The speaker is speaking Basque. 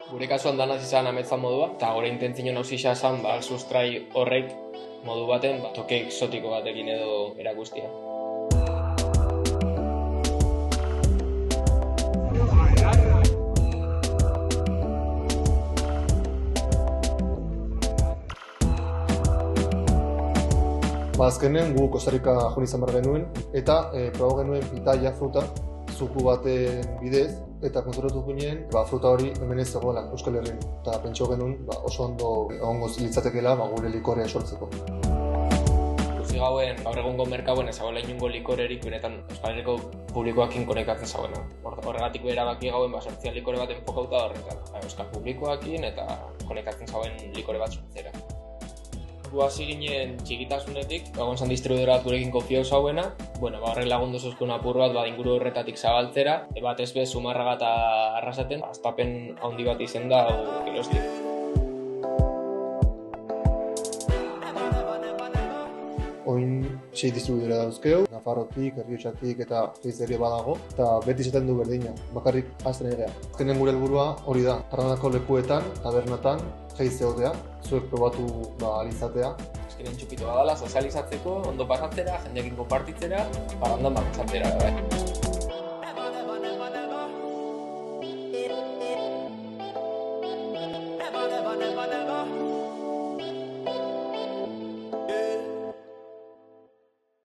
Gure kasuan danaz izan ametza modua, eta gure intentzio nausisa esan, sustrai horrek modu baten, toke exotiko batekin edo erakustia. Azkenen gu Kostarrika joan izan behar genuen, eta proba genuen pitaya fruta, zuku baten bidez, eta konturatu ginen, fruta hori hemen ez zegoela Euskal Herrian. Eta pentsio genuen oso ondo egongo litzatekeela gure likorea sortzeko. Ikusi gauen, gaur egungo merkauen ezagoela inungo likorerik, benetan Euskal Herriko publikoakin konekatzen zagoena. Horregatik erabaki gauen sortzia likore bat enfokauta horretan. Euskal publikoakin eta konekatzen zagoen likore bat sortzera. Hasi ginen txikitasunetik, egon zan distribuidora bat gurekin konfiau zauena, horrek lagundu zuzkun apur bat inguru horretatik zabaltzera, batez be Zumarraga eta Arrasaten, hastapen handi bat izen da Geroztik. Oin 6 distribuidora dauzkeu, Nafarrotik, Errioxatik eta Gizerri badago, eta beti izaten du berdina, bakarrik hasten egea. Azkenen gure helburua hori da, Arrandako lekuetan, tabernatan, jaizeotea, zuek probatu alizatea. Azkenen txupito badala, sozializatzeko, ondo pasatzera, jendeekin konpartitzera, parandan bakozatzera.